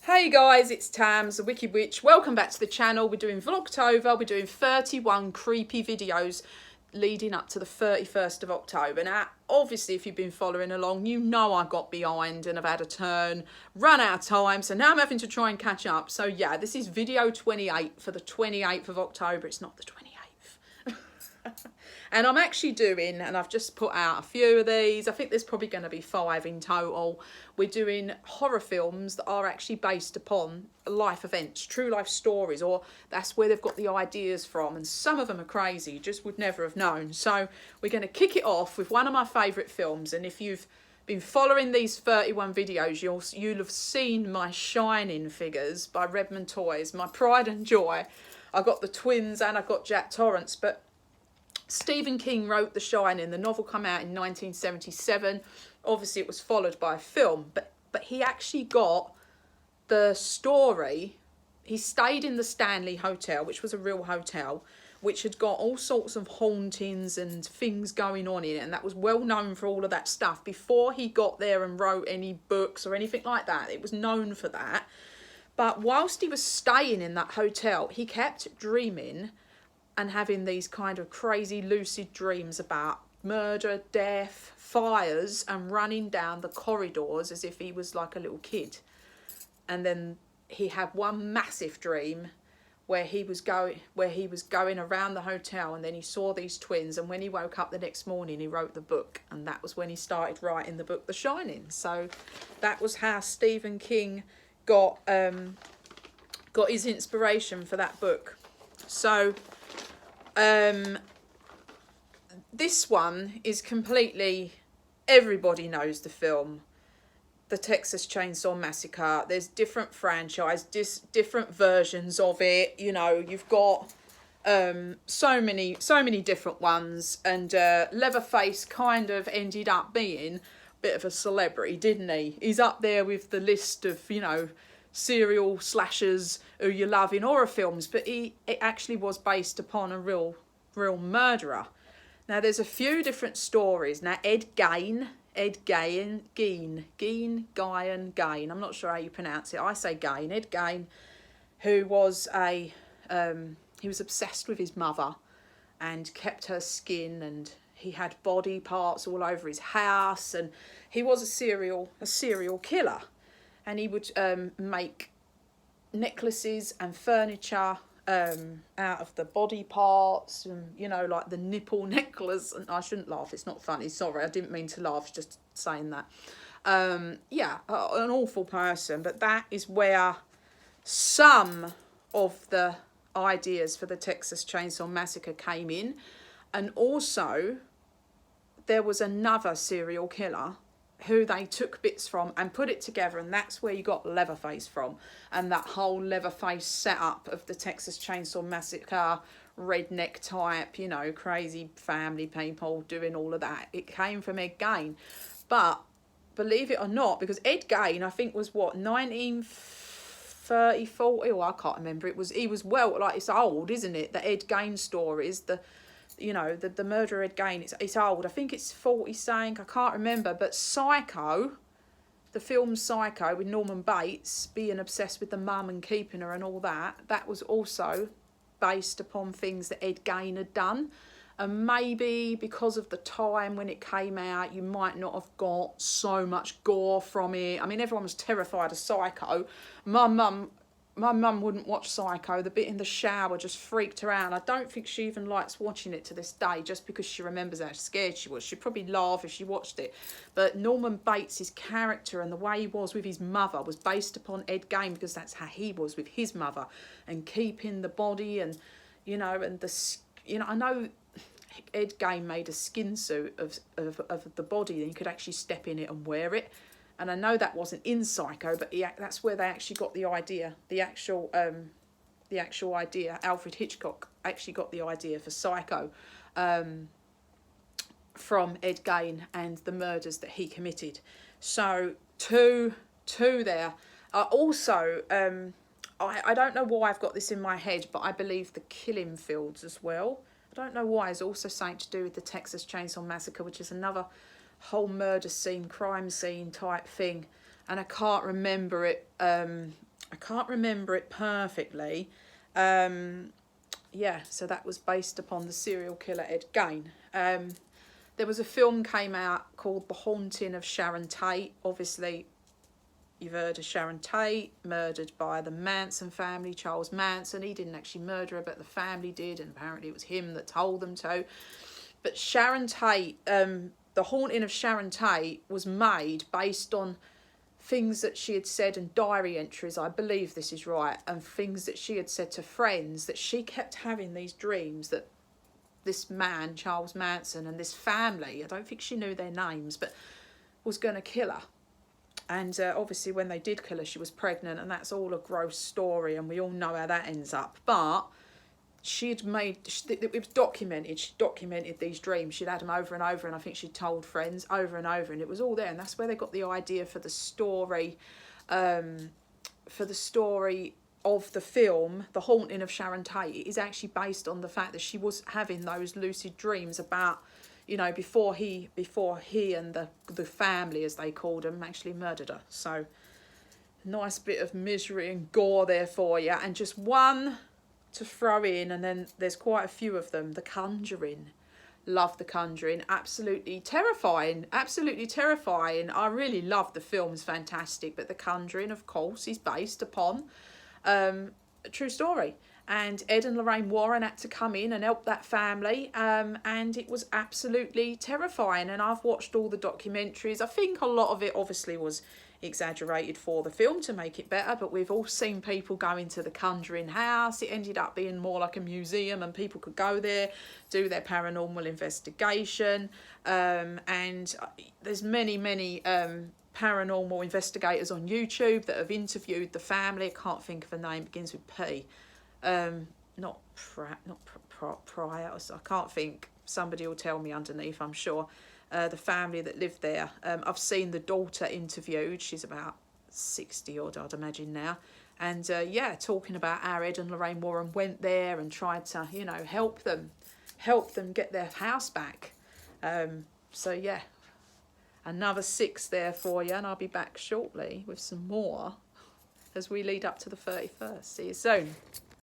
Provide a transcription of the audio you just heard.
Hey guys, it's Tams, the Wicked Witch. Welcome back to the channel. We're doing Vlogtober. We're doing 31 creepy videos leading up to the 31st of October. Now, obviously, if you've been following along, you know I got behind and I've had a turn, run out of time, so now I'm having to try and catch up. So yeah, this is video 28 for the 28th of October. It's not the 28th. And I'm actually doing, and I've just put out a few of these, I think there's probably going to be 5 in total. We're doing horror films that are actually based upon life events, true life stories, or that's where they've got the ideas from. And some of them are crazy, you just would never have known. So we're going to kick it off with one of my favourite films. And if you've been following these 31 videos, you'll have seen my Shining figures by Redmond Toys, my pride and joy. I got the twins and I got Jack Torrance, but Stephen King wrote The Shining. The novel came out in 1977. Obviously, it was followed by a film, but he actually got the story. He stayed in the Stanley Hotel, which was a real hotel, which had got all sorts of hauntings and things going on in it, and that was well known for all of that stuff. Before he got there and wrote any books or anything like that, it was known for that. But whilst he was staying in that hotel, he kept dreaming and having these kind of crazy lucid dreams about murder, death, fires, and running down the corridors as if he was like a little kid. And then he had one massive dream where he was going around the hotel, and then he saw these twins, and when he woke up the next morning he wrote the book, and that was when he started writing the book The Shining. So that was how Stephen King got his inspiration for that book. So this one is completely, everybody knows the film, The Texas Chainsaw Massacre. There's different franchise, different versions of it. You know, you've got so many different ones, and Leatherface kind of ended up being a bit of a celebrity, didn't he? He's up there with the list of, you know, serial slashers who you love in horror films, but it actually was based upon a real murderer. Now there's a few different stories. Now Ed Gein, I'm not sure how you pronounce it. I say Gein. Ed Gein, who was he was obsessed with his mother and kept her skin, and he had body parts all over his house, and he was a serial killer. And he would make necklaces and furniture out of the body parts, and, you know, like the nipple necklace. And I shouldn't laugh, it's not funny, sorry, I didn't mean to laugh, just saying that. Yeah, an awful person, but that is where some of the ideas for the Texas Chainsaw Massacre came in. And also there was another serial killer who they took bits from and put it together, and that's where you got Leatherface from, and that whole Leatherface setup of the Texas Chainsaw Massacre, redneck type, you know, crazy family people doing all of that. It came from Ed Gein. But believe it or not, because Ed Gein, I think, was what, 1930, 40, oh, I can't remember. He was well, like, it's old, isn't it? The Ed Gein stories, you know, the murder Ed Gein, it's old. I think it's 40 something, I can't remember. But Psycho, the film Psycho with Norman Bates being obsessed with the mum and keeping her and all that, that was also based upon things that Ed Gein had done. And maybe because of the time when it came out, you might not have got so much gore from it. I mean, everyone was terrified of Psycho. My mum wouldn't watch Psycho. The bit in the shower just freaked her out. I don't think she even likes watching it to this day, just because she remembers how scared she was. She'd probably laugh if she watched it. But Norman Bates' character and the way he was with his mother was based upon Ed Gein, because that's how he was with his mother, and keeping the body, and, you know, and I know Ed Gein made a skin suit of the body, and you could actually step in it and wear it. And I know that wasn't in Psycho, but that's where they actually got the idea, the actual idea. Alfred Hitchcock actually got the idea for Psycho from Ed Gein and the murders that he committed. So two there. Also, I don't know why I've got this in my head, but I believe the Killing Fields as well. I don't know why. It's also something to do with the Texas Chainsaw Massacre, which is another whole murder scene, crime scene type thing, and I can't remember it can't remember it perfectly. Yeah, so that was based upon the serial killer Ed Gein. There was a film came out called The Haunting of Sharon Tate. Obviously, you've heard of Sharon Tate, murdered by the Manson family, Charles Manson. He didn't actually murder her, but the family did, and apparently it was him that told them to. But Sharon Tate, The Haunting of Sharon Tate was made based on things that she had said and diary entries, I believe this is right, and things that she had said to friends, that she kept having these dreams that this man, Charles Manson, and this family, I don't think she knew their names, but was going to kill her. And obviously when they did kill her, she was pregnant, and that's all a gross story, and we all know how that ends up. But it was documented. She documented these dreams. She'd had them over and over, and I think she'd told friends over and over, and it was all there. And that's where they got the idea for the story, of the film, The Haunting of Sharon Tate. It is actually based on the fact that she was having those lucid dreams about, you know, before he and the family, as they called him, actually murdered her. So, nice bit of misery and gore there for you. And just one to throw in, and then there's quite a few of them. The Conjuring. Love The Conjuring. Absolutely terrifying. Absolutely terrifying. I really love the film. It's fantastic. But The Conjuring, of course, is based upon a true story. And Ed and Lorraine Warren had to come in and help that family. And it was absolutely terrifying. And I've watched all the documentaries. I think a lot of it obviously was exaggerated for the film to make it better, but we've all seen people go into the Conjuring house. It ended up being more like a museum, and people could go there, do their paranormal investigation, and there's many paranormal investigators on YouTube that have interviewed the family. I can't think of a name, begins with P. Not Pryor, I can't think. Somebody will tell me underneath, I'm sure. The family that lived there. I've seen the daughter interviewed. She's about 60 odd, I'd imagine now. And yeah, talking about how Ed and Lorraine Warren went there and tried to, you know, help them get their house back. So yeah, another 6 there for you, and I'll be back shortly with some more as we lead up to the 31st. See you soon.